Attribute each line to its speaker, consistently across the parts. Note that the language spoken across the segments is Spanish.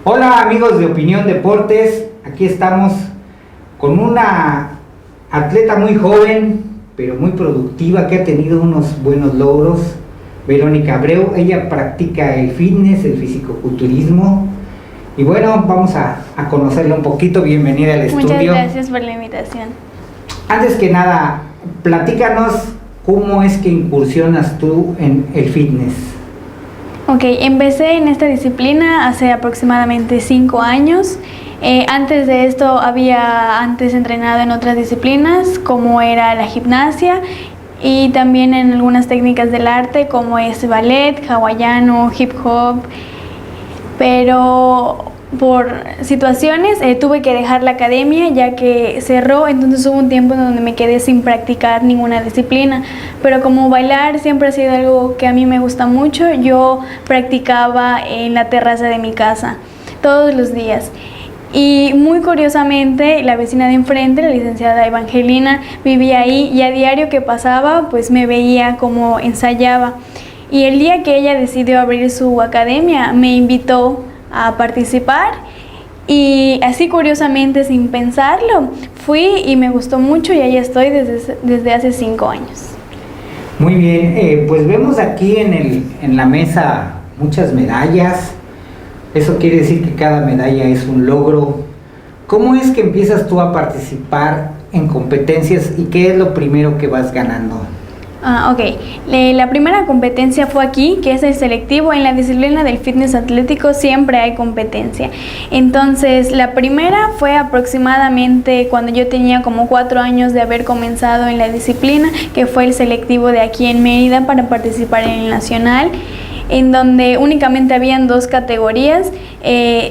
Speaker 1: Hola amigos de Opinión Deportes, aquí estamos con una atleta muy joven, pero muy productiva, que ha tenido unos buenos logros, Verónica Abreu. Ella practica el fitness, el fisicoculturismo, y bueno, vamos a conocerla un poquito. Bienvenida al estudio.
Speaker 2: Muchas gracias por la invitación.
Speaker 1: Antes que nada, platícanos cómo es que incursionas tú en el fitness.
Speaker 2: Ok, empecé en esta disciplina hace aproximadamente 5 años. Antes de esto había entrenado en otras disciplinas como era la gimnasia y también en algunas técnicas del arte como es ballet, hawaiano, hip hop, pero por situaciones tuve que dejar la academia ya que cerró, entonces hubo un tiempo en donde me quedé sin practicar ninguna disciplina, pero como bailar siempre ha sido algo que a mí me gusta mucho, yo practicaba en la terraza de mi casa todos los días. Y muy curiosamente, la vecina de enfrente, la licenciada Evangelina, vivía ahí y a diario que pasaba, pues me veía como ensayaba. Y el día que ella decidió abrir su academia, me invitó a participar y así curiosamente, sin pensarlo, fui y me gustó mucho y ahí estoy desde hace 5 años.
Speaker 1: Muy bien, pues vemos aquí en la mesa muchas medallas. Eso quiere decir que cada medalla es un logro. ¿Cómo es que empiezas tú a participar en competencias y qué es lo primero que vas ganando?
Speaker 2: Ok, la primera competencia fue aquí, que es el selectivo. En la disciplina del fitness atlético siempre hay competencia. Entonces, la primera fue aproximadamente cuando yo tenía como 4 años de haber comenzado en la disciplina, que fue el selectivo de aquí en Mérida para participar en el nacional, en donde únicamente habían 2 categorías.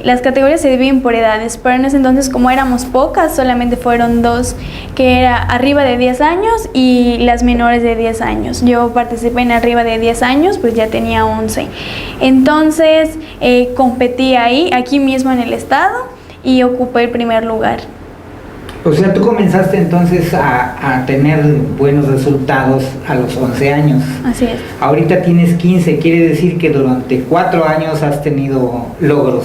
Speaker 2: Las categorías se dividen por edades, pero en ese entonces, como éramos pocas, solamente fueron 2, que era arriba de 10 años y las menores de 10 años. Yo participé en arriba de 10 años, pues ya tenía 11. Entonces competí aquí mismo en el estado y ocupé el primer lugar.
Speaker 1: O sea, tú comenzaste entonces a tener buenos resultados a los 11 años.
Speaker 2: Así es.
Speaker 1: Ahorita tienes 15, quiere decir que durante 4 años has tenido logros.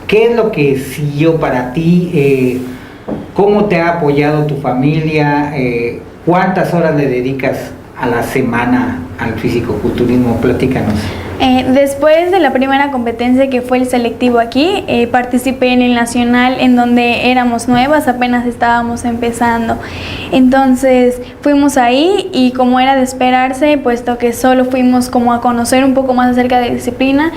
Speaker 1: ¿Qué es lo que siguió para ti? ¿Cómo te ha apoyado tu familia? ¿Cuántas horas le dedicas a la semana al fisicoculturismo? Platícanos.
Speaker 2: Después de la primera competencia, que fue el selectivo aquí, participé en el nacional, en donde éramos nuevas, apenas estábamos empezando. Entonces fuimos ahí y, como era de esperarse, puesto que solo fuimos como a conocer un poco más acerca de la disciplina,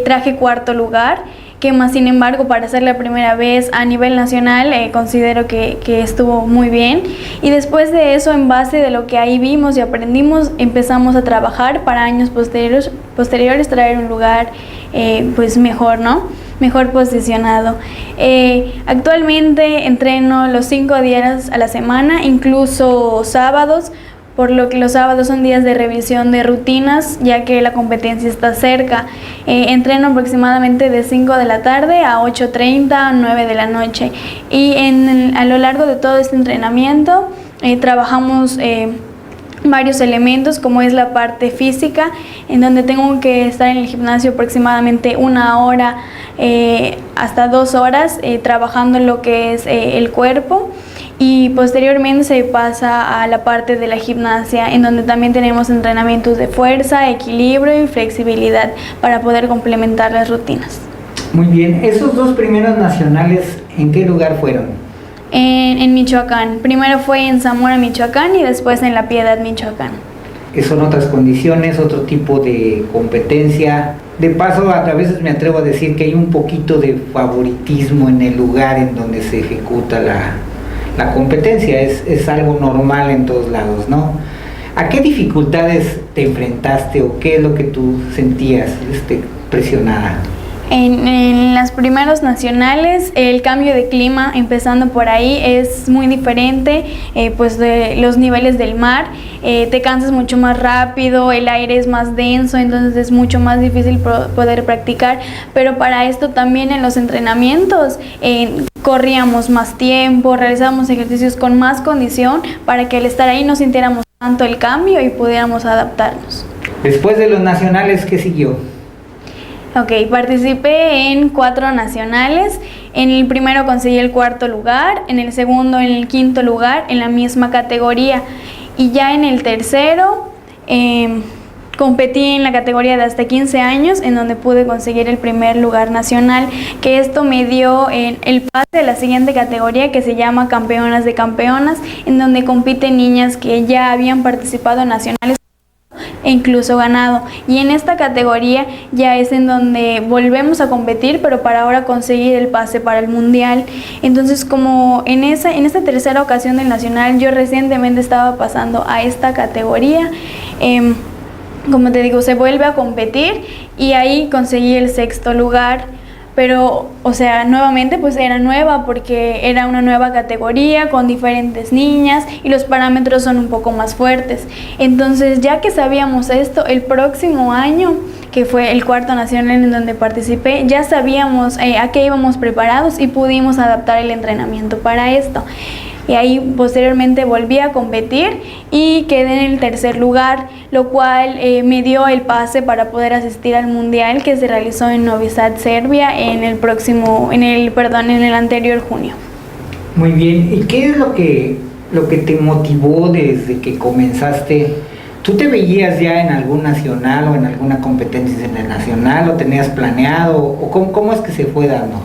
Speaker 2: traje 4º lugar. Que más sin embargo, para ser la primera vez a nivel nacional, considero que estuvo muy bien. Y después de eso, en base de lo que ahí vimos y aprendimos, empezamos a trabajar para años posteriores traer un lugar pues mejor, ¿no? Mejor posicionado. Actualmente entreno los 5 días a la semana, incluso sábados, por lo que los sábados son días de revisión de rutinas, ya que la competencia está cerca. Entreno aproximadamente de 5 de la tarde a 8:30, 9 de la noche. Y a lo largo de todo este entrenamiento trabajamos varios elementos, como es la parte física, en donde tengo que estar en el gimnasio aproximadamente 1 hora hasta 2 horas trabajando lo que es el cuerpo. Y posteriormente se pasa a la parte de la gimnasia, en donde también tenemos entrenamientos de fuerza, equilibrio y flexibilidad para poder complementar las rutinas.
Speaker 1: Muy bien, esos 2 primeros nacionales, ¿en qué lugar fueron?
Speaker 2: En Michoacán. Primero fue en Zamora, Michoacán, y después en La Piedad, Michoacán.
Speaker 1: Son otras condiciones, otro tipo de competencia. De paso, a veces me atrevo a decir que hay un poquito de favoritismo en el lugar en donde se ejecuta la competencia. Es algo normal en todos lados, ¿no? ¿A qué dificultades te enfrentaste o qué es lo que tú sentías presionada?
Speaker 2: En los primeros nacionales, el cambio de clima, empezando por ahí, es muy diferente, pues de los niveles del mar. Te cansas mucho más rápido, el aire es más denso, entonces es mucho más difícil poder practicar. Pero para esto también en los entrenamientos corríamos más tiempo, realizábamos ejercicios con más condición para que al estar ahí no sintiéramos tanto el cambio y pudiéramos adaptarnos.
Speaker 1: Después de los nacionales, ¿qué siguió?
Speaker 2: Ok, participé en 4 nacionales. En el primero conseguí el 4.º lugar, en el segundo en el 5.º lugar en la misma categoría, y ya en el tercero competí en la categoría de hasta 15 años, en donde pude conseguir el primer lugar nacional, que esto me dio el pase a la siguiente categoría, que se llama Campeonas de Campeonas, en donde compiten niñas que ya habían participado en nacionales e incluso ganado, y en esta categoría ya es en donde volvemos a competir, pero para ahora conseguir el pase para el mundial. Entonces, como en esta tercera ocasión del nacional, yo recientemente estaba pasando a esta categoría, como te digo, se vuelve a competir y ahí conseguí el 6.º lugar. Pero, o sea, nuevamente pues era nueva porque era una nueva categoría con diferentes niñas y los parámetros son un poco más fuertes. Entonces, ya que sabíamos esto, el próximo año, que fue el 4.º nacional en donde participé, ya sabíamos a qué íbamos preparados y pudimos adaptar el entrenamiento para esto. Y ahí posteriormente volví a competir y quedé en el 3.º lugar, lo cual me dio el pase para poder asistir al mundial que se realizó en Novi Sad, Serbia, en el anterior junio.
Speaker 1: Muy bien, ¿y qué es lo que te motivó desde que comenzaste? ¿Tú te veías ya en algún nacional o en alguna competencia internacional o tenías planeado o cómo es que se fue dando?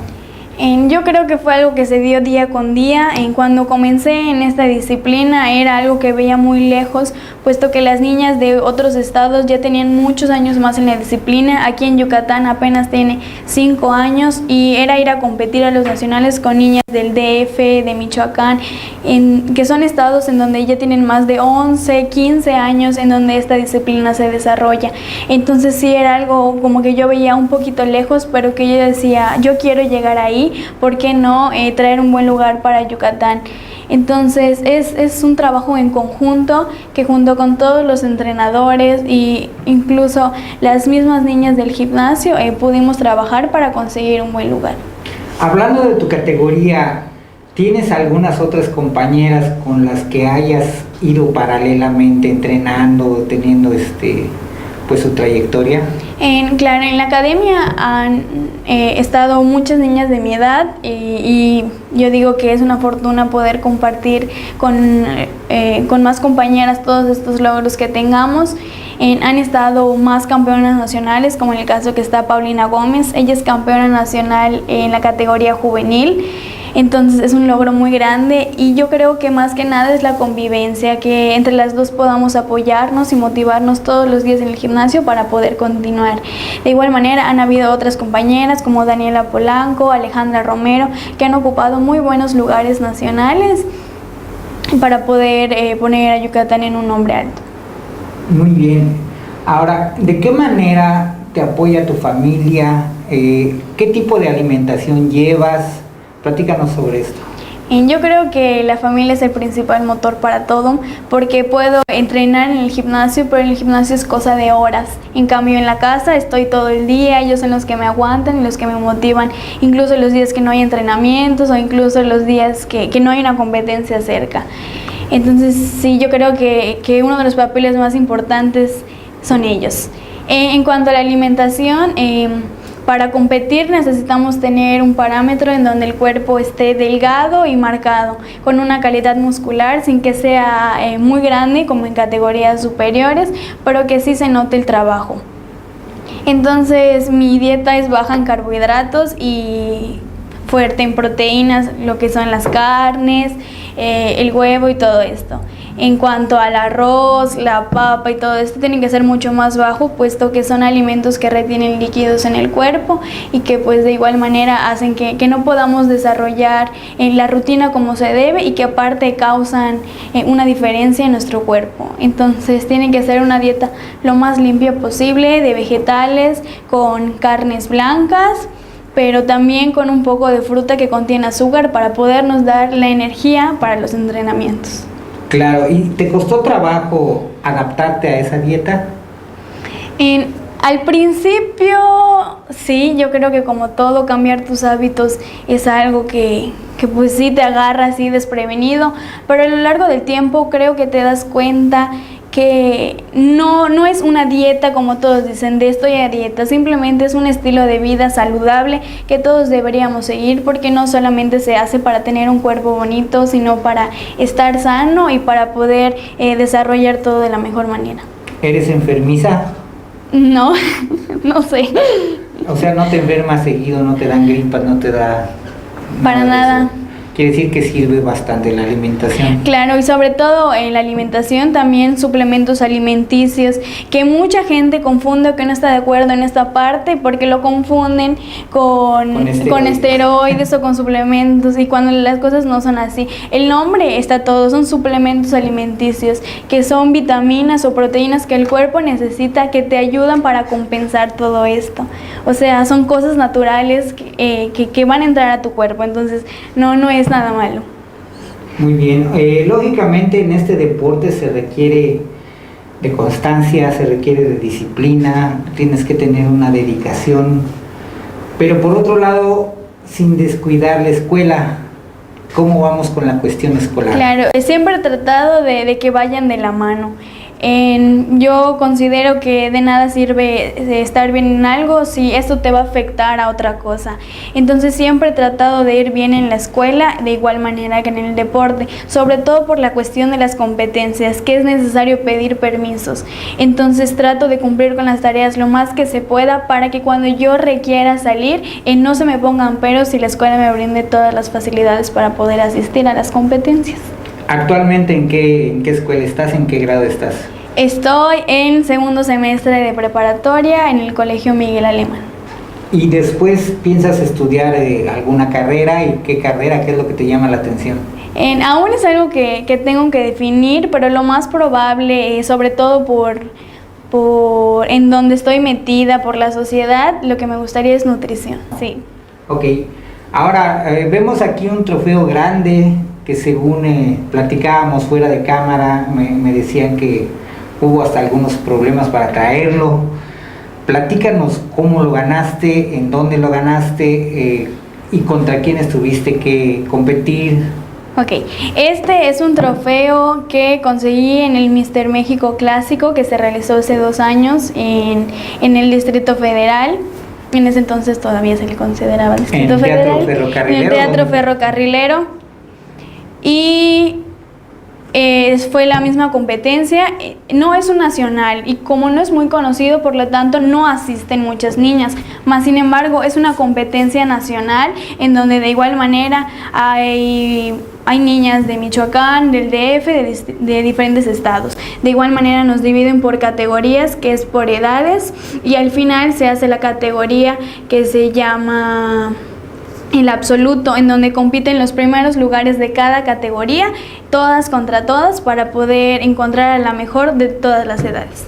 Speaker 2: Yo creo que fue algo que se dio día con día. Cuando comencé en esta disciplina era algo que veía muy lejos, puesto que las niñas de otros estados ya tenían muchos años más en la disciplina. Aquí en Yucatán apenas tiene 5 años y era ir a competir a los nacionales con niñas del DF, de Michoacán, que son estados en donde ya tienen más de 11, 15 años en donde esta disciplina se desarrolla. Entonces sí era algo como que yo veía un poquito lejos, pero que yo decía, yo quiero llegar ahí. ¿Por qué no traer un buen lugar para Yucatán? Entonces es un trabajo en conjunto que junto con todos los entrenadores e incluso las mismas niñas del gimnasio pudimos trabajar para conseguir un buen lugar. Hablando
Speaker 1: de tu categoría, ¿tienes algunas otras compañeras con las que hayas ido paralelamente entrenando, teniendo pues su trayectoria?
Speaker 2: Claro, en la academia han estado muchas niñas de mi edad y yo digo que es una fortuna poder compartir con más compañeras todos estos logros que tengamos. Han estado más campeonas nacionales, como en el caso que está Paulina Gómez. Ella es campeona nacional en la categoría juvenil. Entonces es un logro muy grande y yo creo que más que nada es la convivencia, que entre las dos podamos apoyarnos y motivarnos todos los días en el gimnasio para poder continuar. De igual manera han habido otras compañeras como Daniela Polanco, Alejandra Romero, que han ocupado muy buenos lugares nacionales para poder poner a Yucatán en un nombre alto.
Speaker 1: Muy bien. Ahora, ¿de qué manera te apoya tu familia? ¿Qué tipo de alimentación llevas? Platícanos sobre esto.
Speaker 2: Yo creo que la familia es el principal motor para todo, porque puedo entrenar en el gimnasio, pero en el gimnasio es cosa de horas. En cambio, en la casa estoy todo el día, ellos son los que me aguantan y los que me motivan, incluso los días que no hay entrenamientos o incluso los días que no hay una competencia cerca. Entonces, sí, yo creo que uno de los papeles más importantes son ellos. En cuanto a la alimentación, para competir necesitamos tener un parámetro en donde el cuerpo esté delgado y marcado, con una calidad muscular sin que sea muy grande como en categorías superiores, pero que sí se note el trabajo. Entonces mi dieta es baja en carbohidratos y fuerte en proteínas, lo que son las carnes, el huevo y todo esto. En cuanto al arroz, la papa y todo esto tiene que ser mucho más bajo, puesto que son alimentos que retienen líquidos en el cuerpo y que pues de igual manera hacen que no podamos desarrollar la rutina como se debe y que aparte causan una diferencia en nuestro cuerpo. Entonces tiene que ser una dieta lo más limpia posible, de vegetales, con carnes blancas, pero también con un poco de fruta que contiene azúcar para podernos dar la energía para los entrenamientos.
Speaker 1: Claro, ¿y te costó trabajo adaptarte a esa dieta?
Speaker 2: Al principio, sí, yo creo que como todo, cambiar tus hábitos es algo que pues sí te agarra así desprevenido, pero a lo largo del tiempo creo que te das cuenta que no es una dieta como todos dicen, de estoy a dieta, simplemente es un estilo de vida saludable que todos deberíamos seguir, porque no solamente se hace para tener un cuerpo bonito, sino para estar sano y para poder desarrollar todo de la mejor manera.
Speaker 1: ¿Eres enfermiza?
Speaker 2: No, no sé.
Speaker 1: O sea, no te enfermas seguido, no te dan gripas, no te da...
Speaker 2: Para nada.
Speaker 1: Quiere decir que sirve bastante la alimentación.
Speaker 2: Claro, y sobre todo en la alimentación también suplementos alimenticios, que mucha gente confunde o que no está de acuerdo en esta parte porque lo confunden con esteroides o con suplementos, y cuando las cosas no son así. El nombre está todo, son suplementos alimenticios, que son vitaminas o proteínas que el cuerpo necesita, que te ayudan para compensar todo esto. O sea, son cosas naturales que van a entrar a tu cuerpo, entonces no es nada malo.
Speaker 1: Muy bien, lógicamente en este deporte se requiere de constancia, se requiere de disciplina, tienes que tener una dedicación, pero por otro lado, sin descuidar la escuela. ¿Cómo vamos con la cuestión escolar?
Speaker 2: Claro, siempre he tratado de que vayan de la mano. Yo considero que de nada sirve de estar bien en algo si esto te va a afectar a otra cosa. Entonces siempre he tratado de ir bien en la escuela, de igual manera que en el deporte, sobre todo por la cuestión de las competencias, que es necesario pedir permisos. Entonces trato de cumplir con las tareas lo más que se pueda para que cuando yo requiera salir, no se me pongan peros y la escuela me brinde todas las facilidades para poder asistir a las competencias.
Speaker 1: ¿Actualmente en qué escuela estás? ¿En qué grado estás?
Speaker 2: Estoy en segundo semestre de preparatoria en el Colegio Miguel Alemán.
Speaker 1: ¿Y después piensas estudiar alguna carrera? ¿Y qué carrera? ¿Qué es lo que te llama la atención?
Speaker 2: Aún es algo que tengo que definir, pero lo más probable, sobre todo por en donde estoy metida, por la sociedad, lo que me gustaría es nutrición, sí.
Speaker 1: Ok, ahora vemos aquí un trofeo grande que según platicábamos fuera de cámara, me decían que hubo hasta algunos problemas para traerlo. Platícanos cómo lo ganaste, en dónde lo ganaste y contra quiénes tuviste que competir.
Speaker 2: Ok, este es un trofeo que conseguí en el Mister México Clásico que se realizó hace 2 años en el Distrito Federal. En ese entonces todavía se le consideraba Distrito Federal. En el Teatro Ferrocarrilero. Y fue la misma competencia, no es un nacional y como no es muy conocido, por lo tanto no asisten muchas niñas, más sin embargo es una competencia nacional en donde de igual manera hay niñas de Michoacán, del DF, de diferentes estados. De igual manera nos dividen por categorías, que es por edades, y al final se hace la categoría que se llama el absoluto, en donde compiten los primeros lugares de cada categoría, todas contra todas, para poder encontrar a la mejor de todas las edades.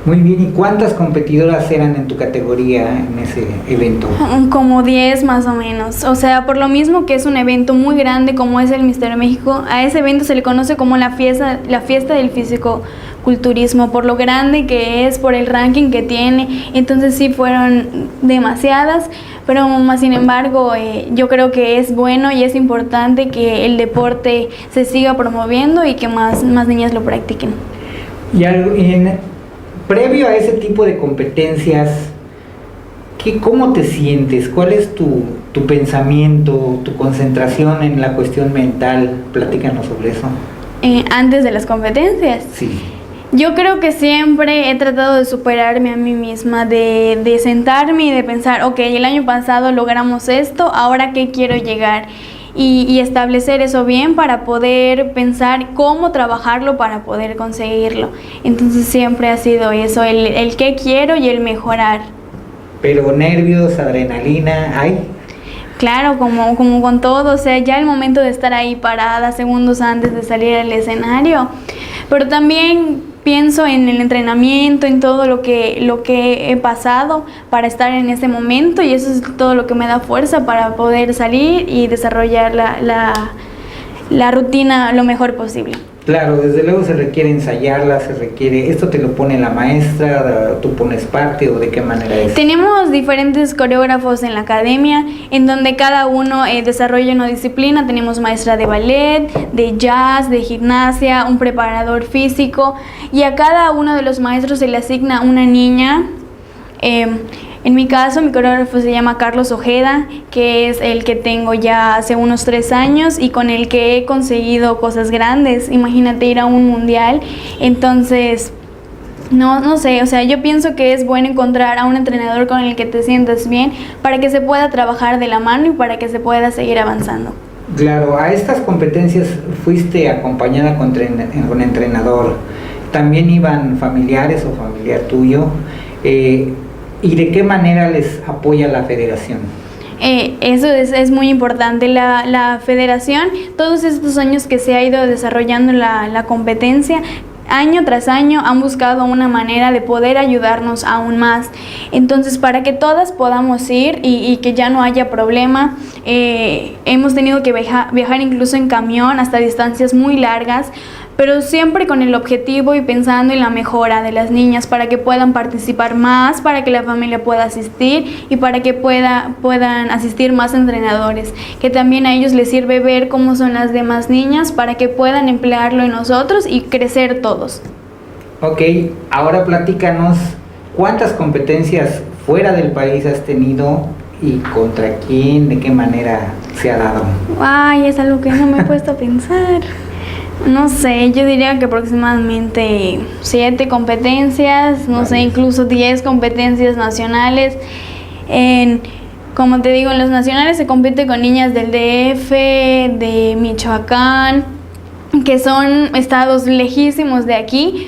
Speaker 1: Muy bien, ¿y cuántas competidoras eran en tu categoría en ese evento?
Speaker 2: Como 10 más o menos, o sea, por lo mismo que es un evento muy grande como es el Mister México, a ese evento se le conoce como la fiesta del fisicoculturismo, por lo grande que es, por el ranking que tiene. Entonces sí fueron demasiadas, pero más sin embargo yo creo que es bueno y es importante que el deporte se siga promoviendo y que más niñas lo practiquen.
Speaker 1: Y previo a ese tipo de competencias, ¿cómo te sientes? ¿Cuál es tu pensamiento, tu concentración en la cuestión mental? Platícanos sobre eso.
Speaker 2: Antes de las competencias.
Speaker 1: Sí.
Speaker 2: Yo creo que siempre he tratado de superarme a mí misma, de sentarme y de pensar, ok, el año pasado logramos esto, ahora ¿qué quiero llegar? Y establecer eso bien para poder pensar cómo trabajarlo para poder conseguirlo. Entonces siempre ha sido eso, el qué quiero y el mejorar.
Speaker 1: Pero nervios, adrenalina, ¿hay?
Speaker 2: Claro, como con todo, o sea, ya el momento de estar ahí parada segundos antes de salir al escenario, pero también pienso en el entrenamiento, en todo lo que he pasado para estar en ese momento, y eso es todo lo que me da fuerza para poder salir y desarrollar la rutina lo mejor posible.
Speaker 1: Claro, desde luego se requiere ensayarla, ¿esto te lo pone la maestra, tú pones parte o de qué manera es?
Speaker 2: Tenemos diferentes coreógrafos en la academia, en donde cada uno desarrolla una disciplina. Tenemos maestra de ballet, de jazz, de gimnasia, un preparador físico, y a cada uno de los maestros se le asigna una niña. En mi caso, mi coreógrafo se llama Carlos Ojeda, que es el que tengo ya hace unos 3 años y con el que he conseguido cosas grandes. Imagínate ir a un mundial. Entonces, no sé, o sea, yo pienso que es bueno encontrar a un entrenador con el que te sientas bien para que se pueda trabajar de la mano y para que se pueda seguir avanzando.
Speaker 1: Claro, a estas competencias fuiste acompañada con entrenador. ¿También iban familiares o familiar tuyo? ¿Y de qué manera les apoya la federación?
Speaker 2: Eso es muy importante. La federación, todos estos años que se ha ido desarrollando la competencia, año tras año han buscado una manera de poder ayudarnos aún más. Entonces, para que todas podamos ir y que ya no haya problema, hemos tenido que viajar incluso en camión hasta distancias muy largas, pero siempre con el objetivo y pensando en la mejora de las niñas para que puedan participar más, para que la familia pueda asistir y para que puedan asistir más entrenadores, que también a ellos les sirve ver cómo son las demás niñas para que puedan emplearlo en nosotros y crecer todos.
Speaker 1: Ok, ahora platícanos, ¿cuántas competencias fuera del país has tenido y contra quién, de qué manera se ha dado?
Speaker 2: Ay, es algo que no me he puesto a pensar. No sé, yo diría que aproximadamente 7 competencias, no sé, incluso 10 competencias nacionales. Como te digo, en los nacionales se compite con niñas del DF, de Michoacán, que son estados lejísimos de aquí.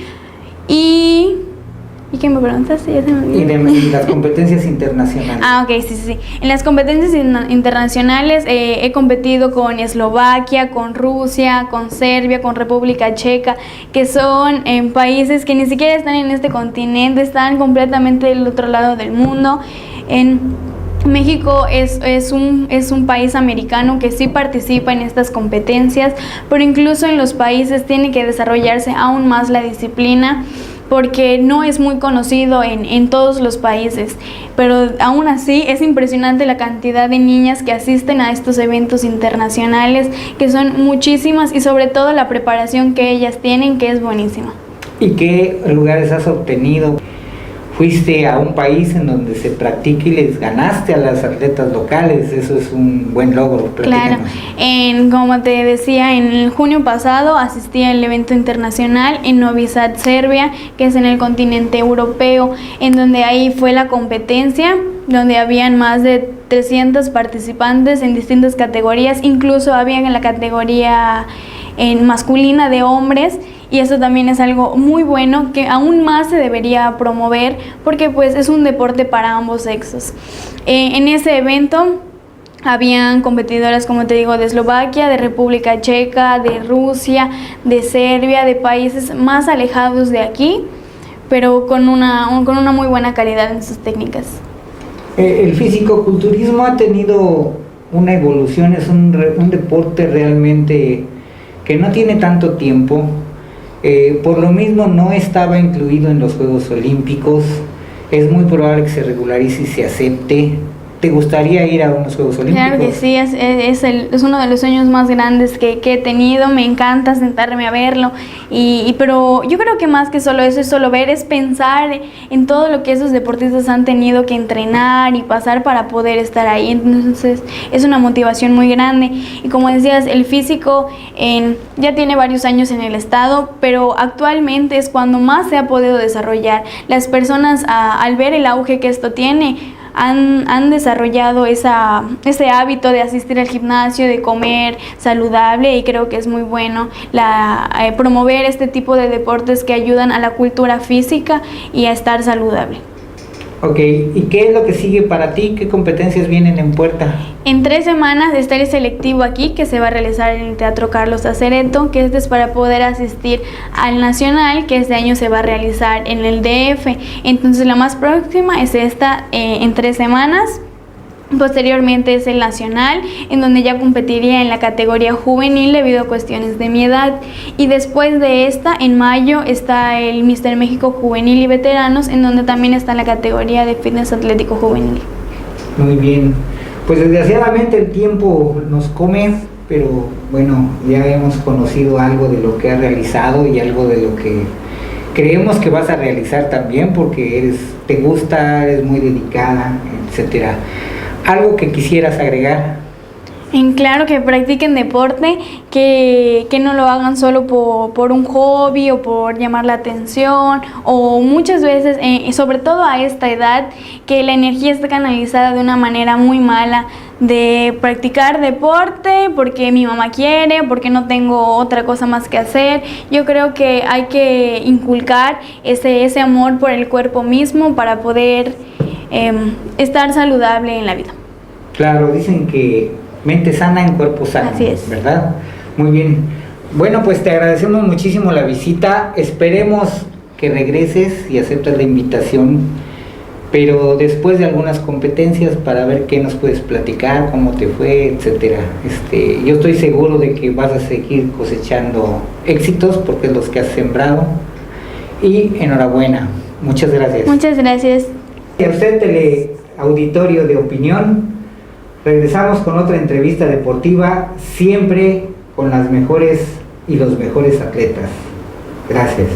Speaker 2: ¿Y qué me preguntaste? Ya se me olvidó.
Speaker 1: Y las competencias internacionales.
Speaker 2: Ok, sí. En las competencias internacionales he competido con Eslovaquia, con Rusia, con Serbia, con República Checa, que son países que ni siquiera están en este continente, están completamente del otro lado del mundo. México es un país americano que sí participa en estas competencias, pero incluso en los países tiene que desarrollarse aún más la disciplina, porque no es muy conocido en todos los países, pero aún así es impresionante la cantidad de niñas que asisten a estos eventos internacionales, que son muchísimas, y sobre todo la preparación que ellas tienen, que es buenísima.
Speaker 1: ¿Y qué lugares has obtenido? Fuiste a un país en donde se practica y les ganaste a las atletas locales, eso es un buen logro.
Speaker 2: Claro, como te decía, en el junio pasado asistí al evento internacional en Novi Sad, Serbia, que es en el continente europeo, en donde ahí fue la competencia, donde habían más de 300 participantes en distintas categorías, incluso había en la categoría masculina de hombres, y eso también es algo muy bueno que aún más se debería promover, porque pues es un deporte para ambos sexos. En ese evento habían competidoras, como te digo, de Eslovaquia, de República Checa, de Rusia, de Serbia, de países más alejados de aquí, pero con una muy buena calidad en sus técnicas.
Speaker 1: El fisicoculturismo ha tenido una evolución, es un deporte realmente que no tiene tanto tiempo. Por lo mismo no estaba incluido en los Juegos Olímpicos. Es muy probable que se regularice y se acepte. ¿Te gustaría ir a unos Juegos Olímpicos?
Speaker 2: Claro que sí, es uno de los sueños más grandes que he tenido. Me encanta sentarme a verlo, pero yo creo que más que solo eso, es solo ver, es pensar en todo lo que esos deportistas han tenido que entrenar y pasar para poder estar ahí. Entonces es una motivación muy grande. Y como decías, el físico ya tiene varios años en el estado, pero actualmente es cuando más se ha podido desarrollar. Las personas, al ver el auge que esto tiene, han desarrollado ese hábito de asistir al gimnasio, de comer saludable, y creo que es muy bueno promover este tipo de deportes que ayudan a la cultura física y a estar saludable.
Speaker 1: Ok, ¿y qué es lo que sigue para ti? ¿Qué competencias vienen en puerta?
Speaker 2: En 3 semanas está el selectivo aquí, que se va a realizar en el Teatro Carlos Acereto, que es para poder asistir al Nacional, que este año se va a realizar en el DF. Entonces la más próxima es esta, en 3 semanas. Posteriormente es el nacional, en donde ya competiría en la categoría juvenil debido a cuestiones de mi edad. Y después de esta, en mayo, está el Mister México Juvenil y Veteranos, en donde también está la categoría de fitness atlético juvenil.
Speaker 1: Muy bien. Pues desgraciadamente el tiempo nos come, pero bueno, ya hemos conocido algo de lo que has realizado y algo de lo que creemos que vas a realizar también, porque te gusta, eres muy dedicada, etcétera. ¿Algo que quisieras agregar?
Speaker 2: Claro, que practiquen deporte, que no lo hagan solo por un hobby o por llamar la atención, o muchas veces, sobre todo a esta edad, que la energía está canalizada de una manera muy mala, de practicar deporte porque mi mamá quiere, porque no tengo otra cosa más que hacer. Yo creo que hay que inculcar ese amor por el cuerpo mismo para poder estar saludable en la vida.
Speaker 1: Claro, dicen que mente sana en cuerpo sano.
Speaker 2: Así es.
Speaker 1: ¿Verdad? Muy bien. Bueno, pues te agradecemos muchísimo la visita. Esperemos que regreses y aceptes la invitación, pero después de algunas competencias, para ver qué nos puedes platicar, cómo te fue, etcétera. Yo estoy seguro de que vas a seguir cosechando éxitos, porque es los que has sembrado. Y enhorabuena. Muchas gracias.
Speaker 2: Muchas gracias.
Speaker 1: Y a usted, teleauditorio de opinión, regresamos con otra entrevista deportiva, siempre con las mejores y los mejores atletas. Gracias.